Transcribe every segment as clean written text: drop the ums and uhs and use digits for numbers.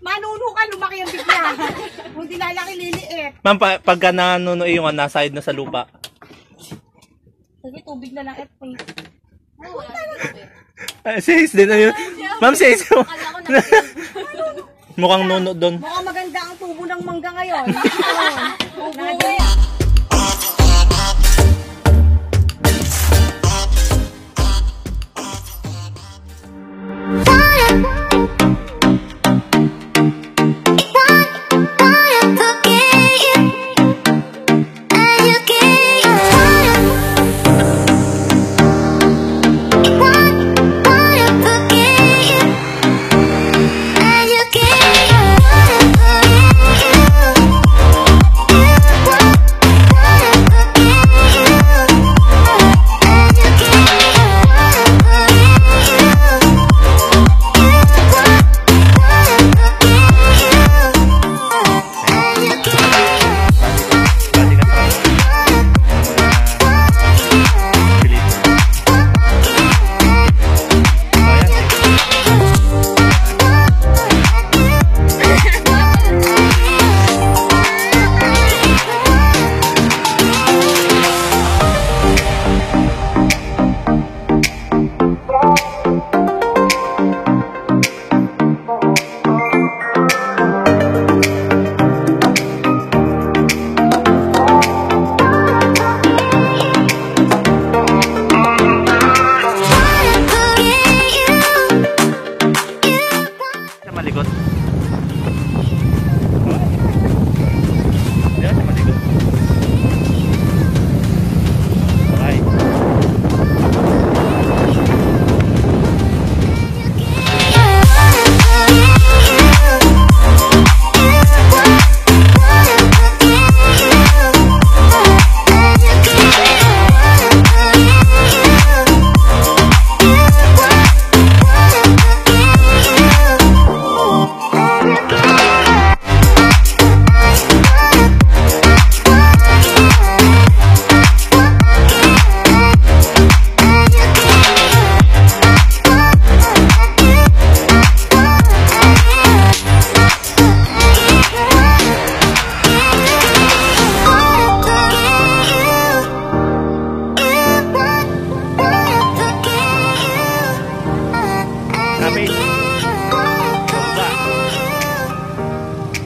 Manuno ka, lumaki ang bigla. Kung di lalaki, liliit. Ma'am, pagka nanuno yung naside na sa lupa. Sige, tubig na lang, please. Sis din na yun. Ma'am, sis. Mukhang nuno doon. Mukhang maganda ang tubo ng mangga ngayon. Tubo.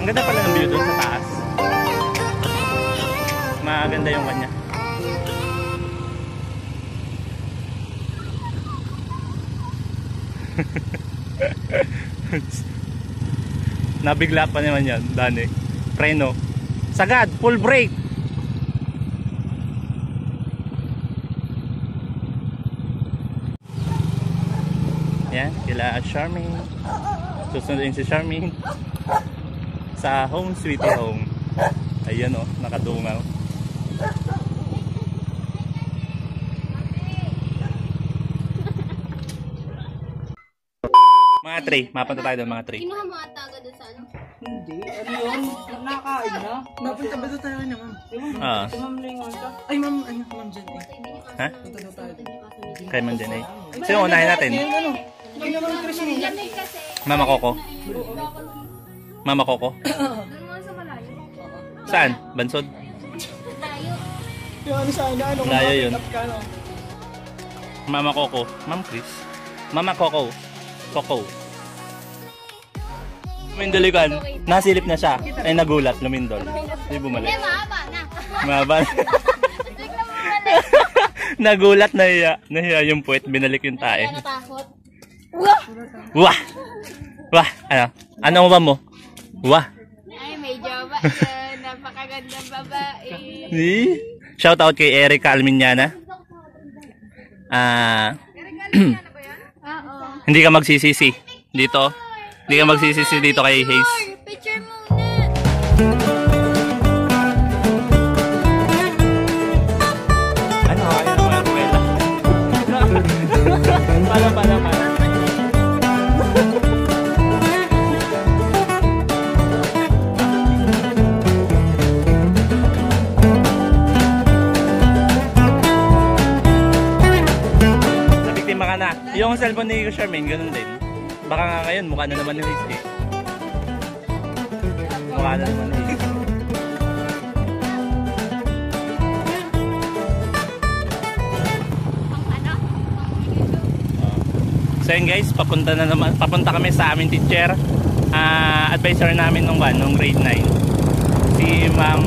Ang ganda pala ng view doon sa taas. Maganda yung kanya. Nabigla pa naman yan, Dani. Preno. Sagad, full brake. Yan, kila Charmaine. Susundin si Charmaine sa home sweet home. Ayan o, nakadungaw. Mga tree, mapunta tayo doon mga tree. Kinuha mga taga doon sa ano? Hindi, ano yun? Nakakain na. Napunta ba doon tayo na, ma'am? Ah. Si ma'am Lingon ka? Ay, ma'am, ano, ma'am Jen eh. Ha? Punta doon tayo. Kay man din eh. Sino unahin natin? Ano? Hindi naman Chris mo. Lamig kasi. Mama Coco. Mama Coco. Doon mo sa malayo. Saan? Bansod? Layo. Yung ano sana, ano? Layo yun. Up ka, no? Mama Coco. Ma'am Chris. Mama Coco. Coco. Lumindolikan. Nasilip na siya. Ay nagulat. Lumindol. Hindi bumalik. Hindi, mahaba na. Mahaba. Bigla mo bumalik. Nagulat, nahiya. Nahiya yung puwet. Binalik yung tae. Kaya natakot. Wah! Wah! Ano? Anong ba mo? Wah! Ay, may jowa yun. Napakagandang babae. Shout out kay Erica Almiñana. Oo. Hindi ka magsisisi dito. Hindi ka magsisisi dito kay Hayes. Picture muna. Ano? Ayun ang mga buwela. Para. Nabiktima ka na. Yung cellphone ni Charmaine, ganun din. Baka nga ngayon, mukha na naman ni Hayes eh. Baka naman eh. So yun guys, papunta kami sa aming teacher. Advisor namin nung grade 9. Si Ma'am,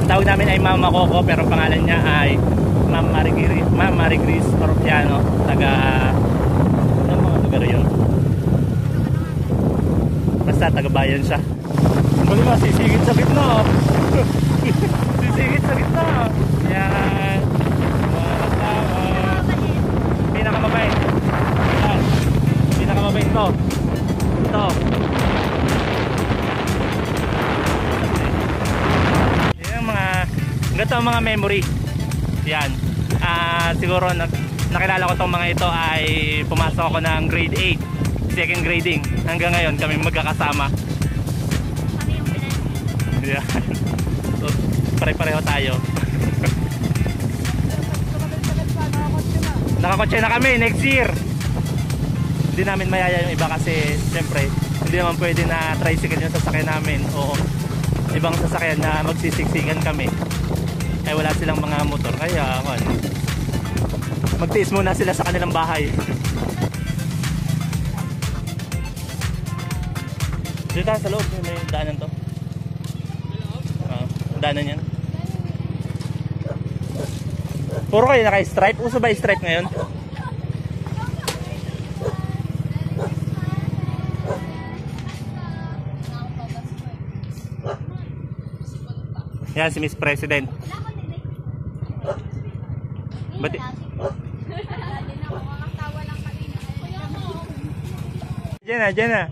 ang tawag namin ay Ma'am Coco, pero pangalan niya ay Ma'am Marigris Oropiano, taga anong mga lugar yun? Basta taga bayan siya. Muli mo, sisigit sa gitna. Sisigit sa gitna. Yan. Pinakamabait. Yan. Pinakamabait ko. Ito. Yan mga ganito ang mga memory. Yan. Siguro nakilala ko tong mga ito ay pumasok ako ng grade 8, second grading. Hanggang ngayon kami magkakasama. Yeah. So, pare-pareho tayo. Nakakotse na kami next year. Hindi namin mayaya yung iba kasi siyempre hindi naman pwede na tricycle yung sasakyan namin o ibang sasakyan na magsisiksikan kami. Eh wala silang mga motor kaya magtiis muna sila sa kanilang bahay. Dito tayo sa loob, may daanan to. Daanan yan. Puro kayo naka-stripe? Uso ba stripe ngayon? Yan si Miss President. Ba't Diyan na.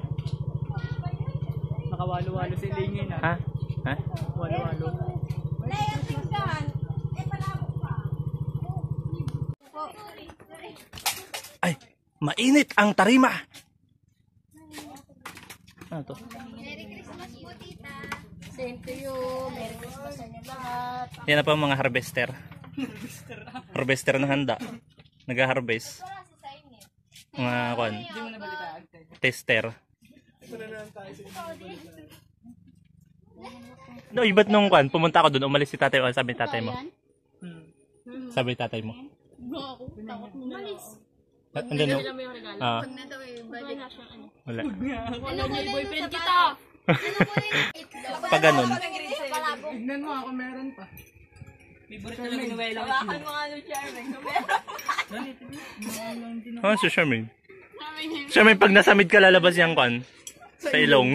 Nakawalo-walo si Lingin Ha? Ha? Walo-walo. Ay, mainit ang tarima. Ano to? Merry Christmas po, tita. Same to you. Merry Christmas sa inyo lahat. Yan na po ang mga harvester. Harvester ng handa. Nag-harvest. Mga tester. No, iba't nung pumunta ako doon, umalis si tatay mo. Sabi ni tatay mo. Sabi ni tatay mo. Takot mo malis. Andun no? Pag na daw eh, balik. Wala. Ano ko boyfriend kita? Pag ganun. Tignan mo ako meron pa. Favorite na lang Noela. Hawakan mo nga ng Charmaine. Ano si Charmaine? Charmaine, pag nasamid ka lalabas yung sa ilong.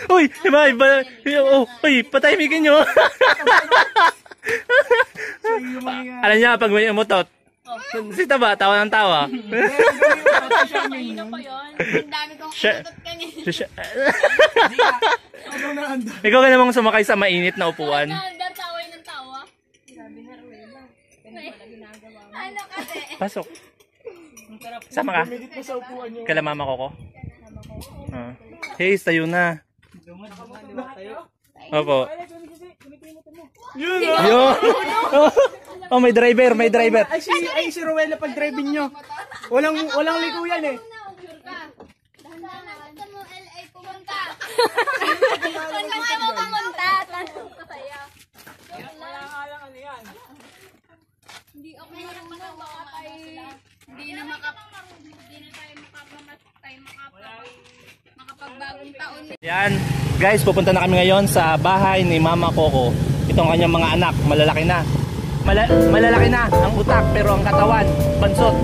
Uy, uy, patahimikin nyo. Alam niya, pag may umutot, si Taba, tawa ng tawa. Kanina pa yun. Ang dami kong umutot kanina. Ikaw ka namang sumakay sa mainit na upuan. Taway ng tawa. Sabi na Ruela. Ano kasi? Pasok. Sama ka? Sa upuan niyo. Kala mama ko ko? Hey, tayo na. Opo. Yun! Oh, may driver. Ay, si Ruela pag driving nyo. Walang liko yan eh. Gusto mo LA pumunta. Gusto mo pumunta. Tanong ko sa'yo. Ano yan? Hindi ako makapay. Hindi na tayo makapagbagong taon. Yan. Guys, pupunta na kami ngayon sa bahay ni Mama Coco. Itong kanyang mga anak. Malalaki na. Malalaki na ang utak pero ang katawan, bansot.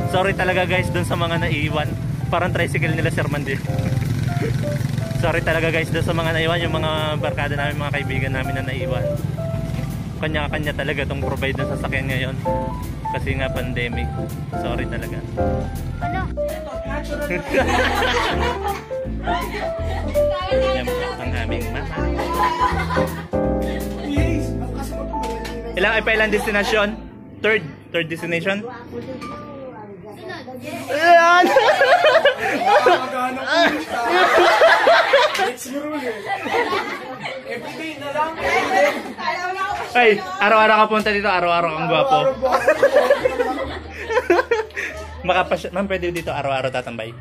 Sorry talaga guys dun sa mga naiiwan. Parang tricycle nila Sir Mandy. Sorry talaga guys doon sa mga naiwan, yung mga barkada namin, mga kaibigan namin na naiwan. Kanya-kanya talaga itong provide ng sasakyan ngayon. Kasi nga pandemic. Sorry talaga. Ano? Yan po ang aming mama. Ilang destination? Third destination? Ayan! Everyday na lang. Ay, araw-araw ka punta dito, araw-araw kang gwapo. Ma'am, pwede dito araw-araw tatambay.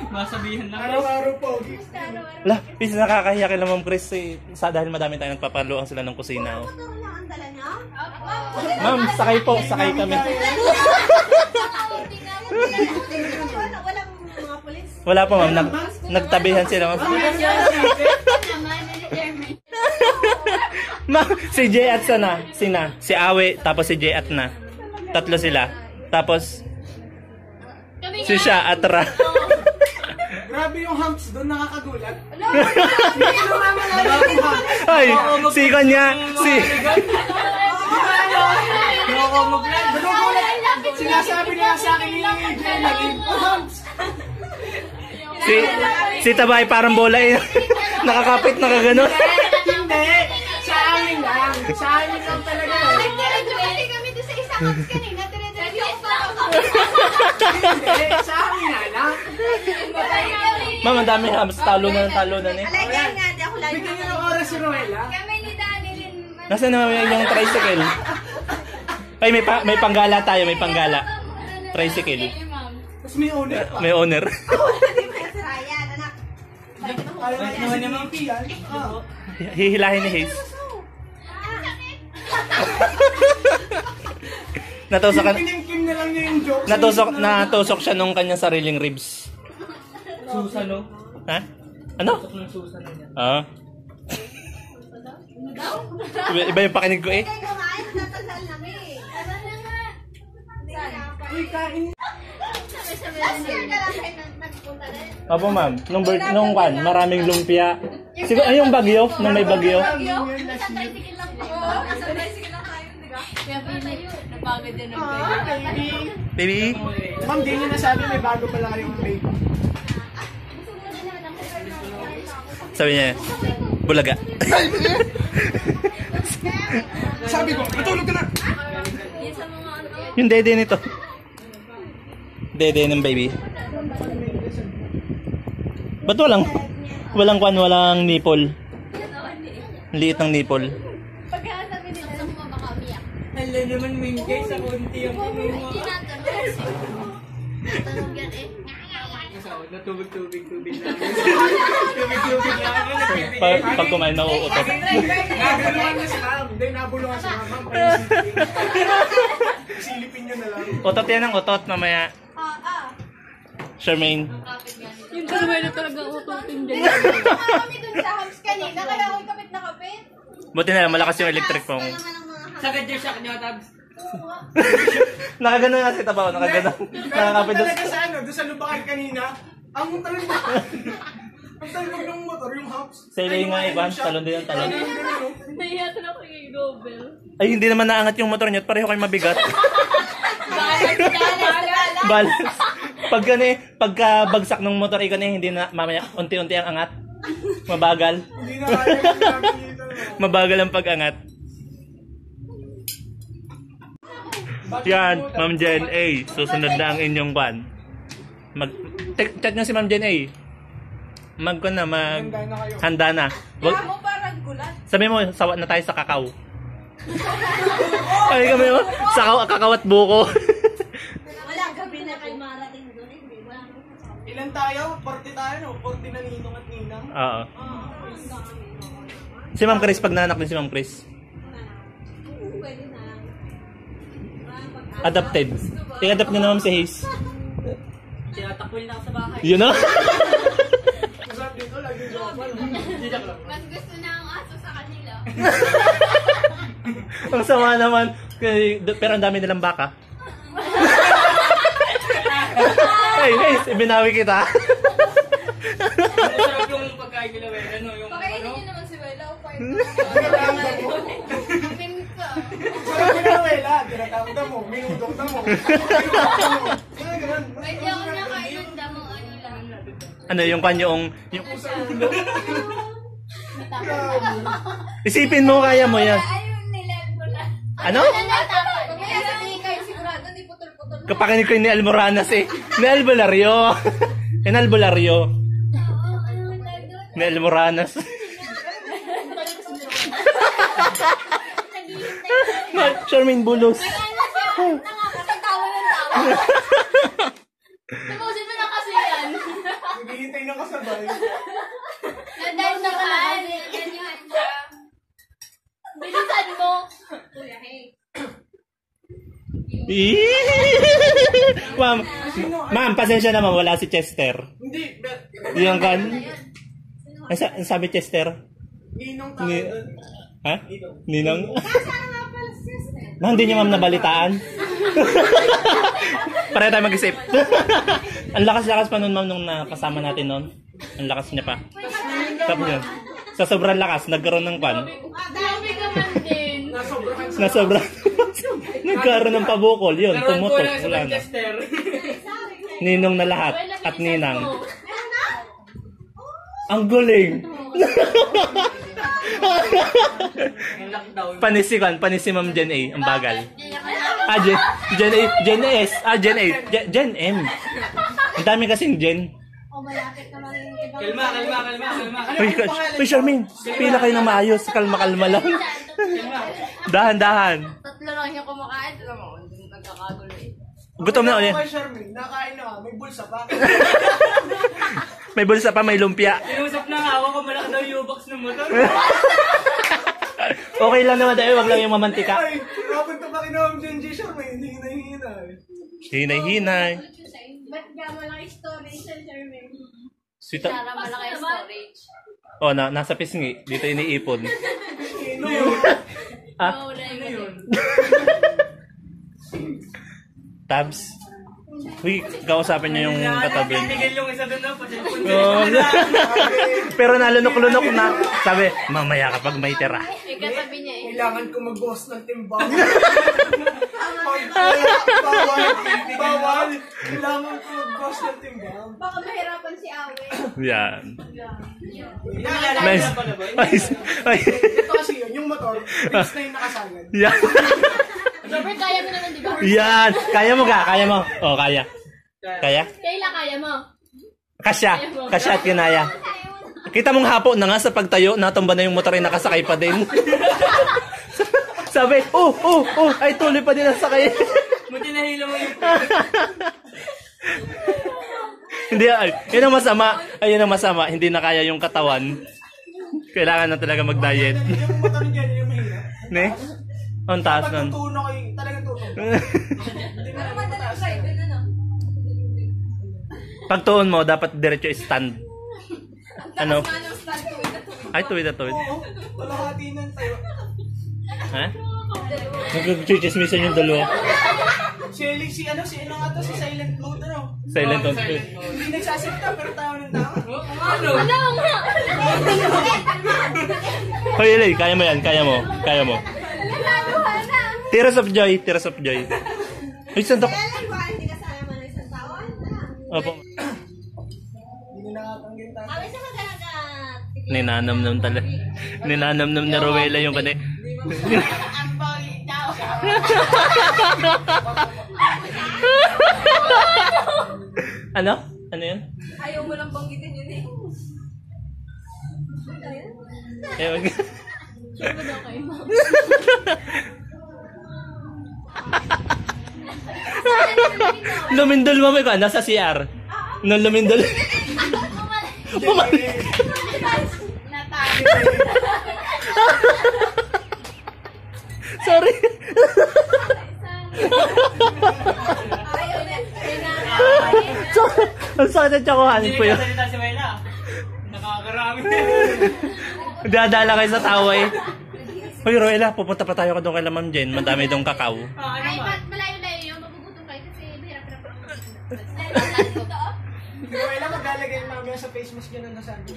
Masabihan lang. Araw-araw po. Lah, please nakakahiya kay Ma'am Chris dahil madami tayong nagpapaluang sila ng kusina. Oh. Ma'am, sakay po, sakay kami. Wala po ma'am, nagtabihan sila ma'am. Ma'am, si Jay at si Awe, tapos si Jay at na. Tatlo sila. Tapos si Sha at Ra. Grabe yung humps doon, nakakagulat. Ay, si kanya, si... Sinasabi nila sa akin yung humps. Si Tabay parang bola eh. Nakakapit, nakaganon. Hindi, sa amin lang. Sa amin lang talaga. Nagtira-duwali kami doon sa isang house kanina. Tira-diretso pa ako. Hindi, sa amin nga lang. Ma'am, ang dami hams, talo na eh. Alagyan nga, di ako lagi. Bigyan niyo ng oras si Ruela. Kami ni Danilin. Nasaan naman yung tricycle? Ay, may panggala tayo, may panggala. Tricycle. Tapos may owner pa. May owner. Hindi mo yan si Ryan, anak. Ayaw naman naman yan. Hihilahin ni Hayes. Natusok ka. Pinimkim na lang niya yung joke. Natusok siya nung kanyang sariling ribs. Susano. Ha? Ano? Ah. Iba yung pakinig ko eh. Kaya kumain, natasal namin. Ano na nga? Uy, kain. Last year ka lang kayo nagpunta rin. Opo ma'am, nung maraming lumpia. Siguro ay yung bagyo, nung may bagyo. Sa tricycle lang po. Sa tricycle lang tayo, di ba? Kaya pinay, napagod din ang baby. Baby? Ma'am, di niyo nasabi may bago pala kayong baby. Sabi niya, bulaga. Sabi ko, matulog ka na. Yung dede nito. Dede ng baby. Ba't walang nipple? Liit ng nipple. Pagkasabi nila, sa mga baka umiyak. Hala naman, Mingkay, sa konti yung Tinatanong yan eh. Natubig lang. Pag kumain na uutot. Nagulungan na si ma'am. Hindi, nabulungan si ma'am. Silipin nyo na lang. Utot yan ang utot mamaya. Charmaine. Yung karwelo talaga utotin din. Kami dun sa house kanina, kaya ako'y kapit na kapit. Buti na lang, malakas yung electric phone. Sakit yung shock nyo, Tabs. Nakagano na si Tabaw, nakagano. Nakakapit doon. Talaga sa doon sa lubakan kanina, ang talibog. Ang talibog ng motor, yung house. Sa ilay nga Ivan, talon din ang talon. Nahihiyatan ako kay Gobel. Ay, hindi naman naangat yung motor niyo at pareho kayo mabigat. Balance. Pagka bagsak ng motor ay hindi na mamaya unti-unti ang angat. Mabagal. Hindi na kaya yung sinabi dito. Mabagal ang pag-angat. Yan, Ma'am Jen A. Susunod na ang inyong van. Chat nyo si Ma'am Jen A. Handa na. Kaya mo parang gulat. Sabi mo, sawa na tayo sa kakao. Ay kami mo, sa kakao at buko. Wala, gabi na kayo marating doon. Ilan tayo? 40 tayo, no? 40 na ninong at ninang. Oo. Si Ma'am Chris, pag nanak din si Ma'am Chris. Pwede na. Adopted. I-adapt niyo na Ma'am si Hayes. Tinatakwil na ako sa bahay. You know? Sabi dito, lagi joke pa. Mas gusto na ang aso sa kanila. Ang sama naman. Pero ang dami nilang baka. Ay, Ay, guys, ibinawi kita. Masarap yung pagkain nila, ano, yung Pakainin ano. niyo naman si Wela. O kayo. Sarap yung nawela, tinatawag na mo, minudok na mo. Pwede ako nakain damo ano lang. Ano, yung kanyong... Yung... Isipin mo, kaya mo yan. Ayun, nilag mo na. Ano? Kaya sa tingin kayo sigurado, hindi putol-putol. Kapakinig ko yung ni Almoranas eh. Ni Albularyo. Ni Albularyo. Ni Almoranas. Charmaine Bulos. Nakakatawa ng tawa. Tapusin mo na kasi yan. Naghihintay na kasabay. Nadandahan. Ganyan siya. Bilisan mo. Kuya, hey. Ma'am, pasensya naman, wala si Chester. Hindi, Yung kan? Ang sabi Chester? ninong tayo Ni- doon. Ha? Ninong? Na, hindi niyo ma'am nabalitaan. Pareho tayo mag-isip. Ang lakas-lakas pa nun ma'am nung nakasama natin nun. Ang lakas niya pa. Tapos yun. Sa sobrang lakas, nagkaroon ng pan. Grabe ka man din. Nasobrahan sa... Na sobrang nagkaroon ng pabukol. Yun, tumutok. Wala na. Chester. Ninong na lahat. At ninang. Ang guling. Yung lockdown. Panisi Ma'am Jen A. Ang bagal. Jen A. Jen S. Jen A. Jen M. Ang dami kasing Jen. O, malapit naman yung ibang... Kalma. Ano Uy, yung pangalan? uy, Charmaine. Pila kayo ng maayos. Kalma-kalma lang. Dahan-dahan. Tatlo lang yung kumakain. Alam mo, nagkakagulo eh. Gutom na ulit. Kay Charmaine, nakain na, may bulsa pa. May bulsa pa, may lumpia. Inusap na nga ako kung malaki daw yung box ng motor. Okay lang naman tayo. Wag lang yung mamantika. Ay, kapag ito pa kinawam dyan, G. Charmaine, hindi hina. Hinay-hinay. Ba't ka malaki storage sa Charmaine? Sweet. Para malaki storage. Oh, nasa pisngi. Dito iniipon. Ano yun? Ah, Wala yun. Tabs. Uy, kausapin niyo yung katabi. Tigil yung isa doon na, pasilpon Oh, pero nalunok-lunok na. Sabi, mamaya kapag may tira. Eh, katabi niya eh. Kailangan ko mag-boss ng timbang. Bawal. Kailangan ko mag-boss ng timbang. Baka mahirapan si Awe. Yan. Nice. Nice. Ay. Ito kasi yun, yung motor, fix na yung nakasagad. Yan. Siyempre, kaya mo naman, di ba? Yan. Kaya mo ka? Kaya mo? Oh, kaya. Kaya? Kailan kaya mo? Kasya. Kasya at kinaya. Kita mong hapo na nga sa pagtayo, natumba na yung motor ay nakasakay pa din. Sabi, ay tuloy pa din ang sakay. Buti nahilo mo yung... Hindi, ay, yun ang masama. Ay, yun ang masama. Hindi na kaya yung katawan. Kailangan na talaga mag-diet. Yung motor niya, yung mahina. Ne? Ang taas nun. Pag tutuno kayo, talagang tutuno. Hindi na naman mataas. Pagtuon mo, dapat diretso stand. Ano? Anong start ko ito? Ay, tuwid na tuwid. Oo, kalahati ng tayo. Ha? Nag-chismisan yung dalawa. Si ano nga to, si Silent Mode, ano? Silent on. Hindi nagsasakta, pero tao ng tao. Ano? Wala nga! Hoy, Eli, kaya mo yan. Kaya mo. Kaya mo. Nalaluha na! Tears of joy. Tears of joy. Uy, sandok. Hindi ka sama ng isang taon? Opo. Hindi nakatanggin tayo. Kami sa maganda. Ninanamnam talaga. Ninanamnam na Rowela yung kani. Ang pogi daw. Ano? Ano yun? Ayaw mo lang banggitin yun eh. Eh, wag. Sure ba daw kayo? Lumindol mo ka. Nasa CR. Nung lumindol. Bumalik. Natali. Sorry. Ayaw na. Ang sakit ang tsakuhanin po yun. Salita si Wela. Nakakarami. Dadala kayo sa tawa eh. Hoy, Roela, pupunta pa tayo doon kay Ma'am Jen. Madami doon kakao. Ay, ba't malayo-layo yun? Magugutom kayo kasi mahirap-hirap lang. Pero kailan maglalagay mamaya sa face mask yan ang nasabi.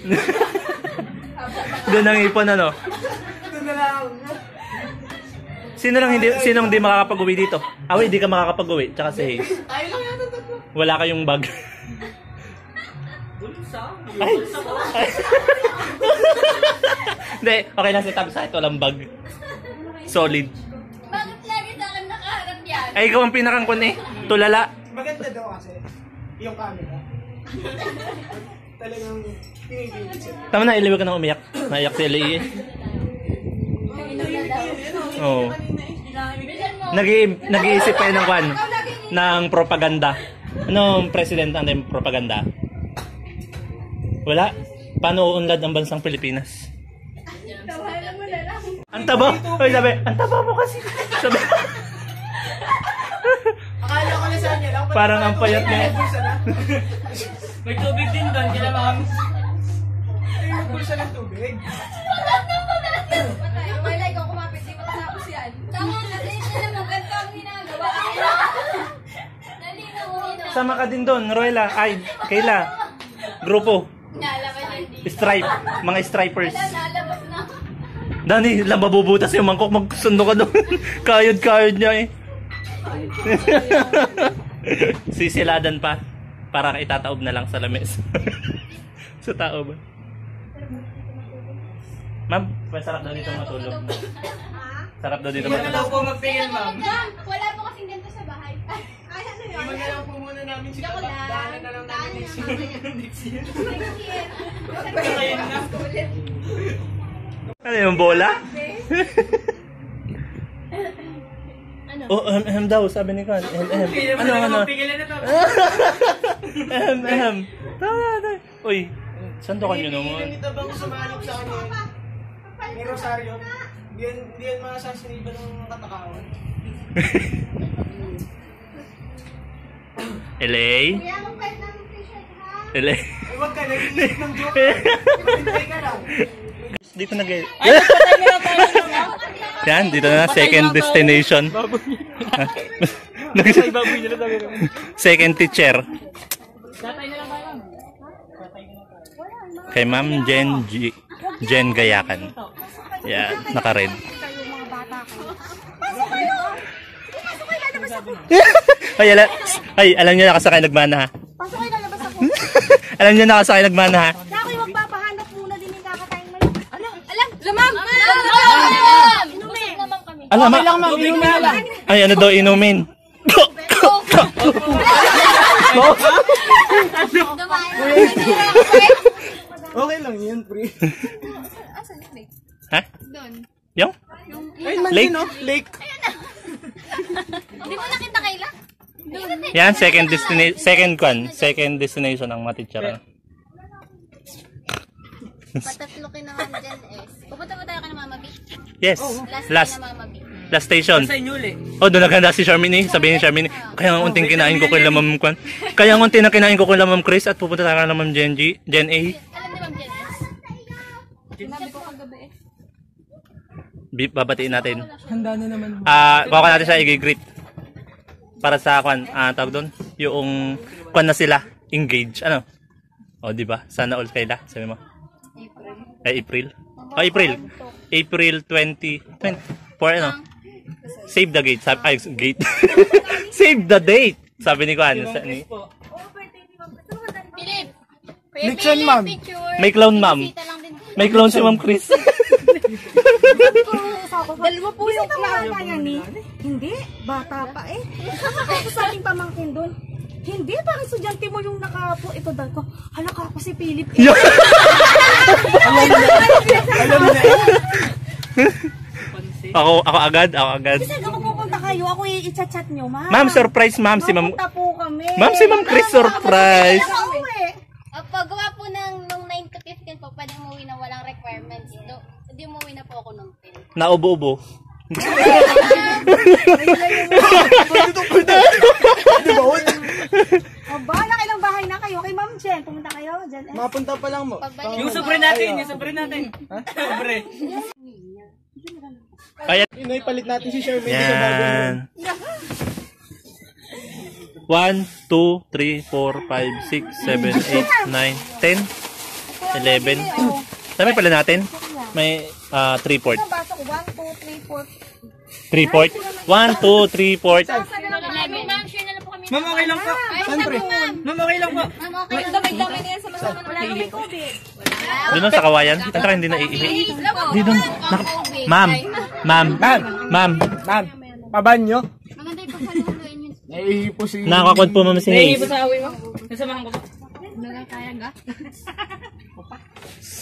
Doon ang ipon ano. Ito na lang. Sinong hindi makakapag-uwi dito? Wait, hindi ka makakapag-uwi. Tsaka si Hayes. Tayo lang yata tatlo. Wala kayong bag. Ay. Hindi, okay lang si Tab sa ito. Walang bag. Solid. Bakit lagi sa akin nakaharap yan? Ay, ikaw ang pinakangkon eh. Tulala. Maganda daw kasi yung camera. Talagang pinipilit siya. Tama na, iliwag ka na umiyak. Naiyak si Eli eh. Oo. Nag-iisip pa yun ng kwan. Ng propaganda. Anong president ang propaganda? Wala. Paano uunlad ang bansang Pilipinas? Tawanan mo na lang. Ang taba! Ay, sabi, ang taba mo kasi. Sabi, Akala ko na sa kanya lang. parang ang payat niya. May tubig din doon, kila ma'am. Yung bulsa ng tubig. Wala ikaw kumapit, di matatapos yan. Tama kasi, alam mo, ganito ang ginagawa. Dali na muna. Sama ka din doon, Roela. Ay, Kayla. Grupo. Nalabas yan. Stripe. Mga stripers. Nalabas na. Dani, lang mabubutas yung mangkok. Magsundo ka doon. Kayod-kayod niya eh. Sisiladan pa. Para itataob na lang sa lamis. Sa tao ba? Ma'am, masarap daw dito matulog. Sarap daw dito Hindi na daw matulog. po magpingin, ma'am. Wala po kasing ganito sa bahay. Ay, ano yun? Iwan na lang po muna namin si Joke Kapag. lang. Daanan na lang namin next year. Next year. Kakain na. Ano yung bola? Ano? Oh, daw, sabi ni Kan. Ano? Pigilan na to. Tama. Uy, sandukan nyo naman. Hindi tabang sumanip sa kanya. May rosaryo. Hindi yan masasiniban ng katakawan. LA? Kuya, magpahit lang ng t-shirt, ha? LA? Huwag ka, nag-iisip ng joke. Hintay ka lang. Dito na guys. Yan, dito na. Second destination. Second teacher. Kay Ma'am Jen Gayakan. Yan, naka-red. Kayo mga bata ko. Alam niyo nakasakay nagmana ha. Pasok kayo, lalabas ako. Alam niyo nakasakay nagmana ha. Ako yung magpapahanap muna din yung kakatayin mo yun. Alam! Lamam! Lamam! Inumin! Lamam kami. Alam ma. Tubig na lang. Ay, ano daw inumin? Okay lang yan, pre. Asan yung lake? Ha? Doon. Yung? Ay, man Lake? din, no? Lake. Hindi mo nakita Kayla? Doon. Yan, second destination ng mga teacher. Patatlo ka naman dyan eh. Pupunta ba tayo ka na Mama B? Yes, Last na Mama B. last station. Sa inyo ulit. Oh, doon naghanda si Charmine. Sabihin ni Charmine, kaya ang unting kinain ko kay Ma'am Kwan. Kaya ang unting na kinain ko kay Ma'am Chris at pupunta tayo na Ma'am Jen A. Alam ni Ma'am Janice? Sinabi ko kagabi eh. Babatiin natin. Handa na naman. Kuha natin siya i-greet. Para sa Kwan, tawag doon, yung Kwan na sila, engage. Ano? O, di ba? Sana all Kayla, sabi mo. April. April 20. For ano? Save the gate. Gate. Save the date. Sabi ni Kwan. Philip! Lechon, ma'am. May clown, ma'am. Kita lang din. May clown si Ma'am Chris. Dalawa po yung klaro yan eh. Hindi, bata pa eh. Tapos sa ating pamangkin doon. Hindi, parang estudyante mo yung nakapo. Ito daw ko, halaka ako si Philip. Alam na eh. Ako agad. Kasi kung pupunta kayo, ako i-chat nyo, ma'am. Ma'am, surprise, ma'am. Si Ma'am. Pupunta po kami. Ma'am, si Ma'am Chris, surprise. Nakauwi. Paggawa po nung 9 to 15 po, pwede umuwi na walang requirements. Hindi umuwi na po ako nung 10. Naubo-ubo. O ba, nakailang bahay na kayo? Kay Ma'am Jen, pumunta kayo? Jen, eh. Mapunta pa lang mo. Pagbalik Yung ko, sobre natin. Sobre. Ayan. Inoy, palit natin si Charmaine sa bago mo. Yan. 1, 2, 3, 4, 5, 6, 7, 8, 9, 10, 11. Dami pala natin. May 3/4. Ang baso ko, 1, 2, 3, 4. 3/4. 1, 2, 3/4. 11. Ma'am, share na lang po kami. Ma'am, okay lang po. Siyempre. Ma'am, okay lang po. Ma'am, okay lang. Dami-dami na yan sa masama na lang. Doon sa kawayan. Tara, hindi na iihi. Di doon. Ma'am. Ma'am, pabanyo. Maganda yung pasaluluin yun. Naiipo si... Nakakot po ma'am si Hayes. sa awi mo. Nasamahan ko pa. Kaya ga?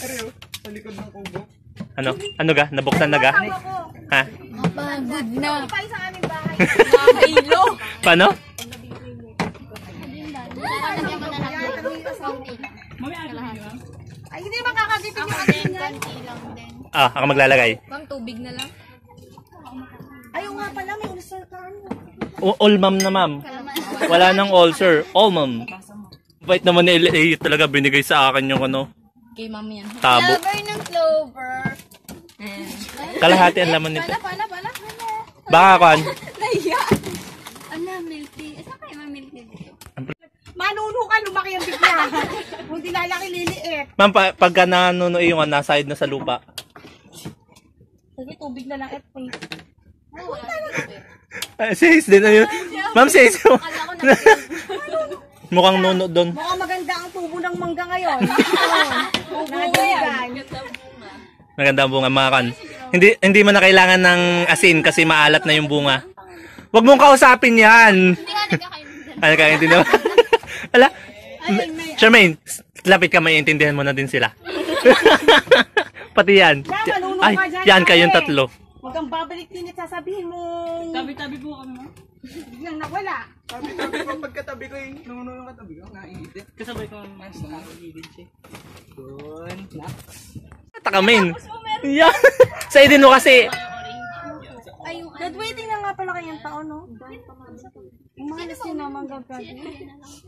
Pero, sa likod ng kubo. Ano? Ano ga? Nabuksan na ga? Ha? Mapagod na. Pa sa aming bahay. Mahilo. Paano? Lalagyan mo na lang. Ay, hindi makakagipin yung Ako din, konti lang din. Ako maglalagay. Ma'am, tubig na lang. Ayaw nga pala, may ulcer ka ano. All ma'am na ma'am. Wala nang ulcer. All ma'am. Bait naman ni LA talaga binigay sa akin yung ano, Kay ma'am yan. tabo. Clover ng clover. Kalahati ang laman nito. Pala. Baka kan. Naiya. Ala, milk tea. Saan kayo mga milk tea dito? Manuno ka, lumaki ang bigla. Kung di lalaki, liliit. Ma'am, pagka nanuno yung naside na sa lupa. Sige, tubig na lang at wait. Sis din ayun. Ma'am, sis. Akala ko na Mukhang nuno doon. Mukhang maganda ang tubo ng mangga ngayon. Nagaligan. Maganda ang bunga mga kan. Hindi mo na kailangan ng asin kasi maalat na yung bunga. Huwag mong kausapin yan. Hindi nga nagkakain. Ano ka, hindi naman. Ala, Charmaine, lapit ka, maiintindihan mo na din sila. Pati yan. Ay, yan kayong tatlo. Huwag kang babalik din at sasabihin mo. Tabi-tabi po kami, ma'am. Biglang nawala. Tabi-tabi ko, pagkatabi ko yung nuno yung katabi ko, naiitit. Kasabay ko ang mas nakakagilid siya. Doon. Takamin. Yan. Sa idin mo kasi. Graduating na nga pala kayang taon, no? Umalis din naman graduate.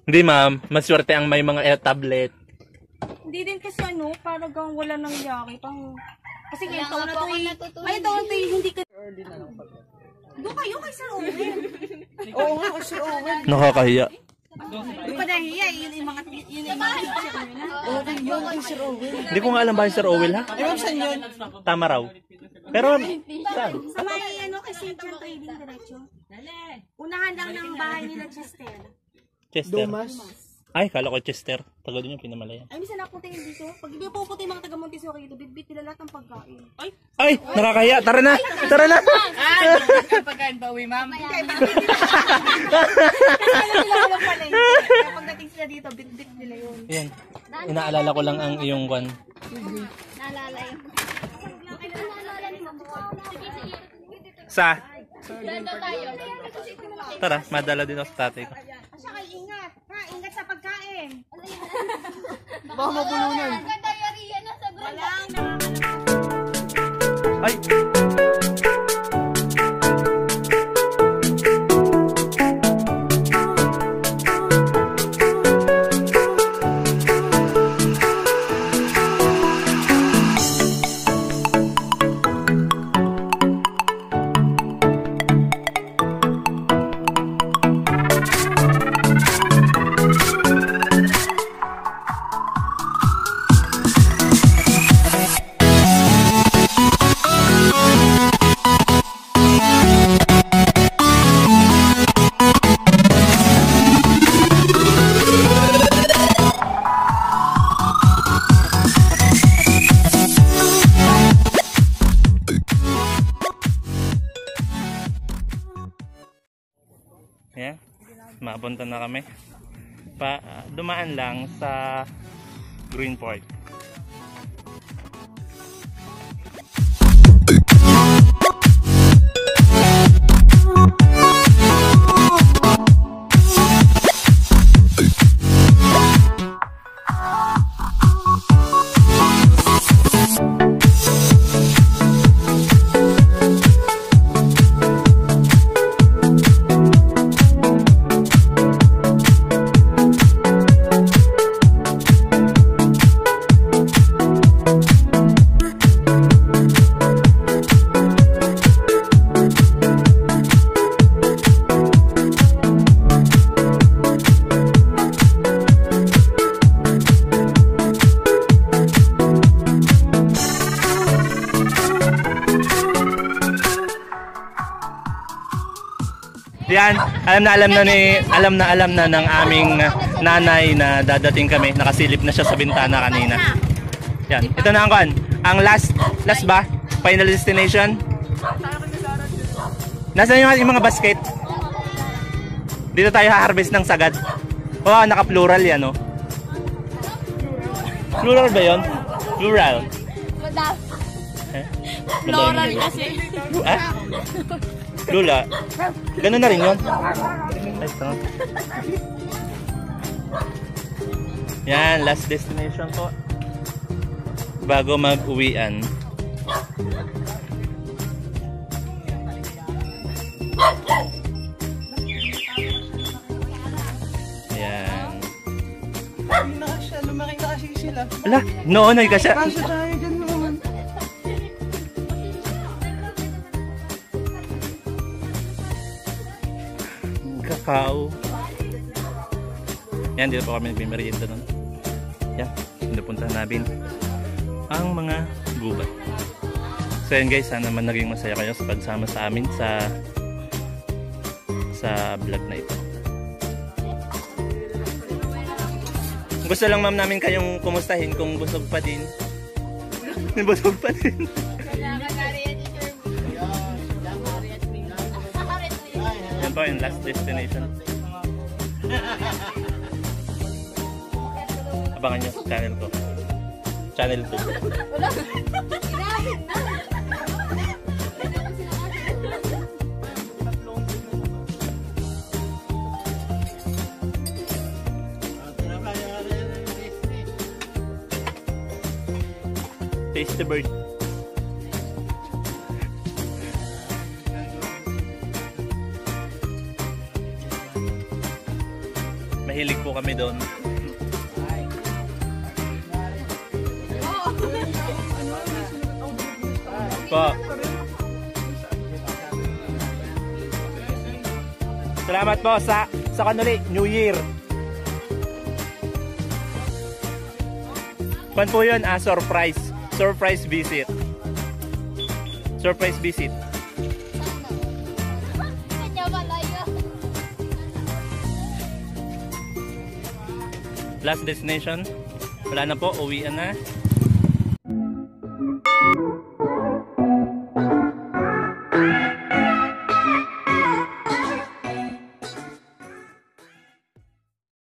Hindi ma'am, maswerte ang may mga tablet. Hindi din kasi ano, parang wala nang yaki. Kasi ngayon taon na to eh. natutunan. Ay, taon to eh, hindi ka... Doon kayo kay Sir Owen. Oo nga, Sir Owen. Nakakahiya. Doon pa nahiya, yun yung mga teacher nila. Okay, yun kay Sir Owen. Hindi ko nga alam ba yung Sir Owel ha? Ay, ma'am, saan yun? Tama raw. Pero, saan? Sa may ano, kasi yung trading diretso. Unahan lang ng bahay nila, Chester. Chester. Dumas. Ay, kala ko Chester. Taga doon yung pinamalayan. Ay, minsan napunta yung dito. Pag iba pupunta yung mga taga Montessori dito, bit-bit nila lahat ng pagkain. Ay, Ay, nakakahiya. Tara na. Tara na. Pagkain pa uwi, ma'am. alam nila walang pala yun. Kaya pagdating sila dito, bit-bit nila yun. Yan. Inaalala ko lang ang iyong kwan. Naalala yun. Naalala ni ma'am. Sige, sige. Sa? Dito tayo. Tara, madala din ako sa tatay ko. Asya kayo, ingat. Ha, ingat sa pagkain. Baka mabulunan. Nagka-diarrhea na sa grupo. Ay! Ayan, mapunta na kami. Dumaan lang sa Green Park. Yan, alam na ng aming nanay na dadating kami. Nakasilip na siya sa bintana kanina. Yan, ito na ang last ba? Final destination? Nasaan yung mga basket? Dito tayo ha-harvest ng sagad. Oh, naka-plural yan, oh. Plural ba yun? Plural. Madam. Eh? Floral kasi. Lula. Ganun na rin yun. Ay, ito. Yan, last destination po. Bago mag-uwian. Yan. Lumaki na kasi sila. Ala, noon ay kasya. Kaso tayo dyan naman. Kakao. Yan, dito po kami nagmimerienda nun. Yan, pinupunta namin ang mga gubat. So yan guys, sana man naging masaya kayo sa pagsama sa amin sa vlog na ito. Gusto lang ma'am namin kayong kumustahin kung busog pa din. Busog pa din. Yan po yung last destination. Abangan nyo sa channel ko. Channel 2. Taste the bird. Mahilig po kami doon. Po. Salamat po sa kanuli, New Year. Pan po yun, surprise. Surprise visit. Surprise visit. Last destination. Wala na po, uwian na.